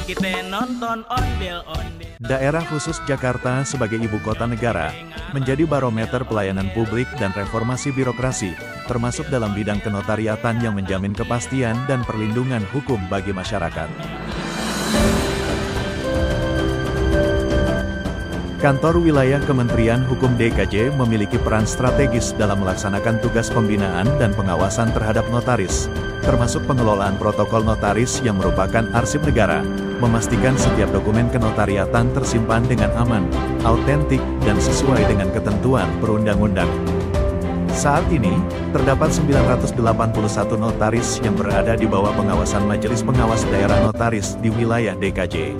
kita nonton ondel-ondel. Daerah khusus Jakarta sebagai ibu kota negara, menjadi barometer pelayanan publik dan reformasi birokrasi, termasuk dalam bidang kenotariatan yang menjamin kepastian dan perlindungan hukum bagi masyarakat. Kantor Wilayah Kementerian Hukum DKJ memiliki peran strategis dalam melaksanakan tugas pembinaan dan pengawasan terhadap notaris, termasuk pengelolaan protokol notaris yang merupakan arsip negara, memastikan setiap dokumen kenotariatan tersimpan dengan aman, autentik, dan sesuai dengan ketentuan perundang-undang. Saat ini, terdapat 981 notaris yang berada di bawah pengawasan Majelis Pengawas Daerah Notaris di wilayah DKJ.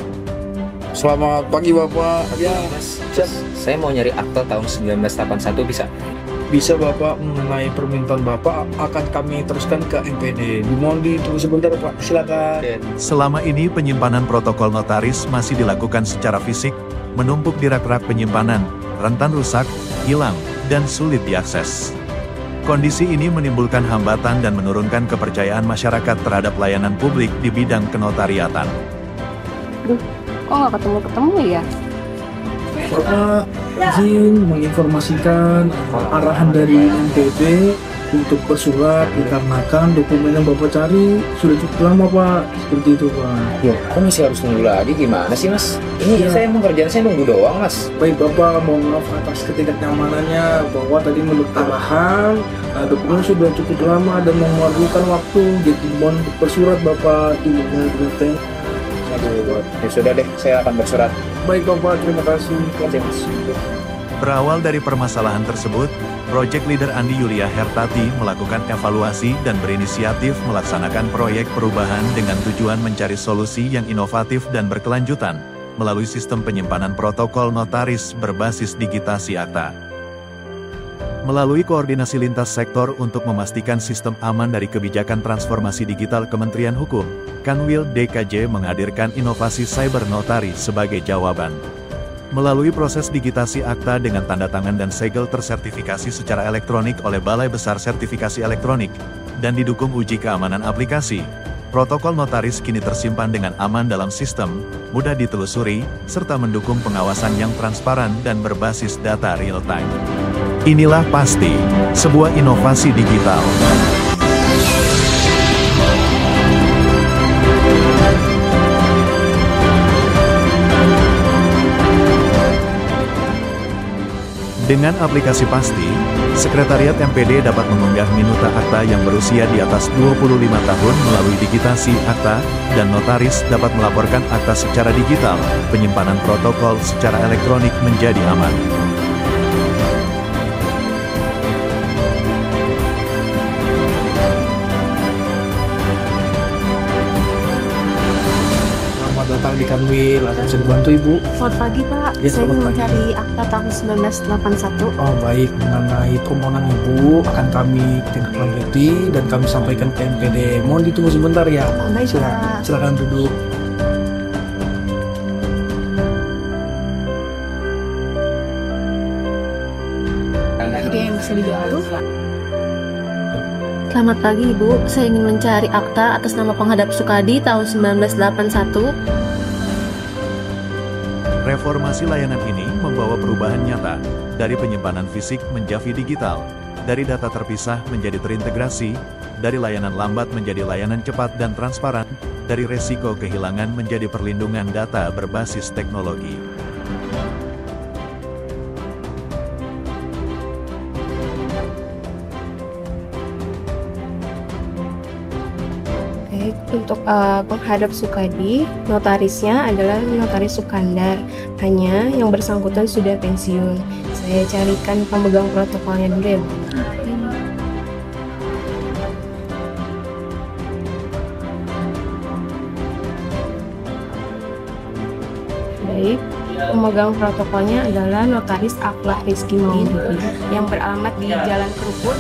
Selamat pagi Bapak. Ya, Mas. Saya mau nyari akta tahun 1981 bisa? Bisa Bapak, mengenai permintaan Bapak akan kami teruskan ke MPD. Dimohon ditunggu sebentar Pak, silakan. Selama ini penyimpanan protokol notaris masih dilakukan secara fisik, menumpuk di rak-rak penyimpanan, rentan rusak, hilang, dan sulit diakses. Kondisi ini menimbulkan hambatan dan menurunkan kepercayaan masyarakat terhadap layanan publik di bidang kenotariatan. Duh, kok nggak ketemu-ketemu ya? Bapak izin menginformasikan arahan dari MPD untuk bersurat dikarenakan dokumen yang Bapak cari sudah cukup lama Pak, seperti itu Pak. Loh, kok masih harus nunggu lagi? Gimana sih Mas? Ini saya emang kerjaan saya nunggu doang Mas. Baik Bapak, mohon maaf atas ketidaknyamanannya bahwa tadi menurut arahan dokumen sudah cukup lama dan memerlukan waktu, jadi mohon bersurat Bapak di Bupati. Aduh, ya sudah deh, saya akan bersurat. Baik Bapak, terima kasih. Berawal dari permasalahan tersebut, Project Leader Andi Yulia Hertati melakukan evaluasi dan berinisiatif melaksanakan proyek perubahan dengan tujuan mencari solusi yang inovatif dan berkelanjutan, melalui sistem penyimpanan protokol notaris berbasis digitasi akta. Melalui koordinasi lintas sektor untuk memastikan sistem aman dari kebijakan transformasi digital Kementerian Hukum, Kanwil DKJ menghadirkan inovasi cyber notari sebagai jawaban. Melalui proses digitasi akta dengan tanda tangan dan segel tersertifikasi secara elektronik oleh Balai Besar Sertifikasi Elektronik, dan didukung uji keamanan aplikasi, protokol notaris kini tersimpan dengan aman dalam sistem, mudah ditelusuri, serta mendukung pengawasan yang transparan dan berbasis data real-time. Inilah Pasti, sebuah inovasi digital. Dengan aplikasi Pasti, Sekretariat MPD dapat mengunggah minuta akta yang berusia di atas 25 tahun melalui digitasi akta, dan notaris dapat melaporkan akta secara digital. Penyimpanan protokol secara elektronik menjadi aman. Datang di Kanwil, akan bisa dibantu Ibu. Selamat pagi Pak, Ya, saya selamat mau pagi. mencari akta tahun 1981. Oh baik, mengenai permohonan Ibu akan kami tindak lanjuti dan kami sampaikan ke MPD. Mohon ditunggu sebentar ya. Oh, baik, Pak. Silakan duduk. Ada yang bisa dibantu? Selamat pagi Ibu, saya ingin mencari akta atas nama penghadap Sukadi tahun 1981. Reformasi layanan ini membawa perubahan nyata, dari penyimpanan fisik menjadi digital, dari data terpisah menjadi terintegrasi, dari layanan lambat menjadi layanan cepat dan transparan, dari resiko kehilangan menjadi perlindungan data berbasis teknologi. Untuk penghadap Sukadi, notarisnya adalah Notaris Sukandar. Hanya yang bersangkutan sudah pensiun. Saya carikan pemegang protokolnya dulu ya, Bu. Baik, pemegang protokolnya adalah Notaris Aklah Rizky Maudi yang beralamat di Jalan Kerukut,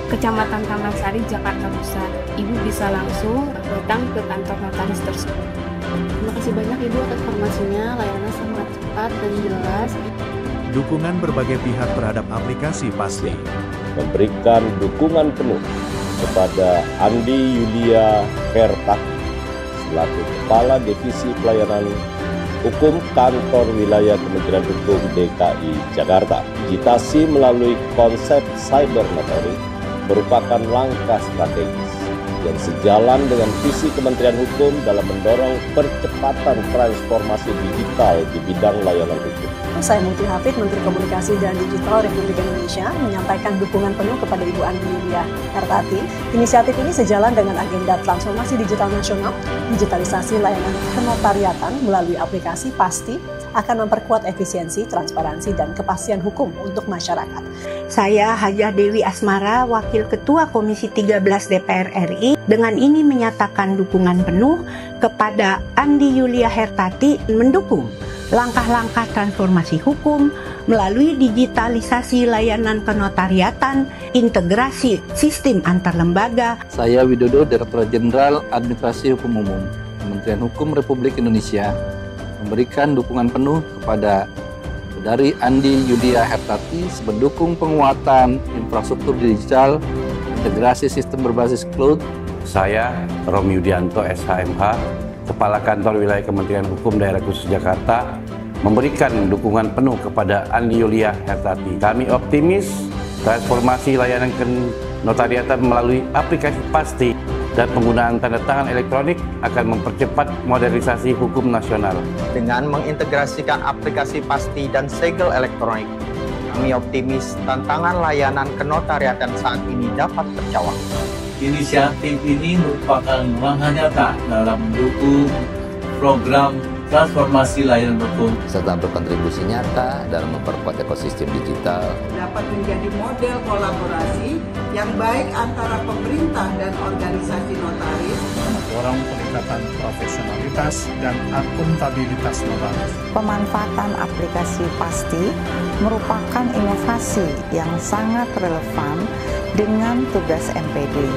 Kecamatan Taman Sari, Jakarta Pusat. Ibu bisa langsung datang ke kantor notaris tersebut. Terima kasih banyak Ibu atas informasinya, layanan sangat cepat dan jelas. Dukungan berbagai pihak terhadap aplikasi Pasti. Memberikan dukungan penuh kepada Andi Yulia Hertati selaku Kepala Divisi Pelayanan Hukum Kantor Wilayah Kementerian Hukum DKI Jakarta. Digitasi melalui konsep cyber notaris merupakan langkah strategis yang sejalan dengan visi Kementerian Hukum dalam mendorong percepatan transformasi digital di bidang layanan hukum. Saya Muti Hafid, Menteri Komunikasi dan Digital Republik Indonesia, menyampaikan dukungan penuh kepada Ibu Andi Yulia Hertati. Inisiatif ini sejalan dengan agenda transformasi digital nasional, digitalisasi layanan kenotariatan melalui aplikasi Pasti akan memperkuat efisiensi, transparansi, dan kepastian hukum untuk masyarakat. Saya Hajah Dewi Asmara, Wakil Ketua Komisi 13 DPR RI, dengan ini menyatakan dukungan penuh kepada Andi Yulia Hertati mendukung langkah-langkah transformasi hukum melalui digitalisasi layanan kenotariatan, integrasi sistem antar lembaga. Saya Widodo, Direktur Jenderal Administrasi Hukum Umum, Kementerian Hukum Republik Indonesia, memberikan dukungan penuh kepada Saudari Andi Yulia Hertati mendukung penguatan infrastruktur digital, integrasi sistem berbasis cloud. Saya Romi Yudianto, SHMH, Kepala Kantor Wilayah Kementerian Hukum Daerah Khusus Jakarta, memberikan dukungan penuh kepada Andi Yulia Hertati. Kami optimis transformasi layanan kenotariatan melalui aplikasi Pasti dan penggunaan tanda tangan elektronik akan mempercepat modernisasi hukum nasional. Dengan mengintegrasikan aplikasi Pasti dan segel elektronik, kami optimis tantangan layanan kenotariatan saat ini dapat terjawab. Inisiatif ini merupakan langkah nyata dalam mendukung program transformasi layanan hukum serta berkontribusi nyata dalam memperkuat ekosistem digital. Dapat menjadi model kolaborasi yang baik antara pemerintah dan organisasi notaris. Mendorong peningkatan profesionalitas dan akuntabilitas notaris. Pemanfaatan aplikasi Pasti merupakan inovasi yang sangat relevan dengan tugas MPD.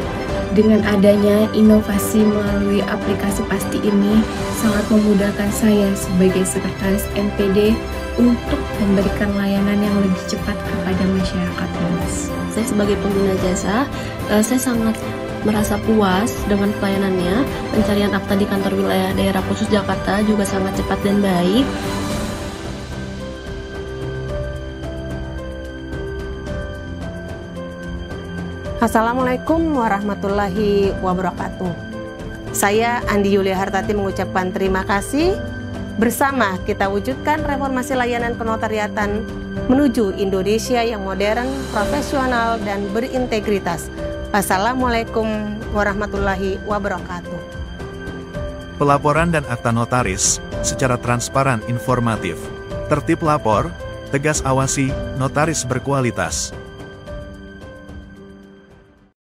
Dengan adanya inovasi melalui aplikasi Pasti ini sangat memudahkan saya sebagai sekretaris MPD untuk memberikan layanan yang lebih cepat kepada masyarakat luas. Saya sebagai pengguna jasa, saya sangat merasa puas dengan pelayanannya. Pencarian akta di Kantor Wilayah Daerah Khusus Jakarta juga sangat cepat dan baik. Assalamualaikum warahmatullahi wabarakatuh. Saya Andi Yulia Hertati mengucapkan terima kasih. Bersama kita wujudkan reformasi layanan kenotariatan menuju Indonesia yang modern, profesional, dan berintegritas. Wassalamualaikum warahmatullahi wabarakatuh. Pelaporan dan akta notaris secara transparan informatif. Tertib lapor, tegas awasi, notaris berkualitas.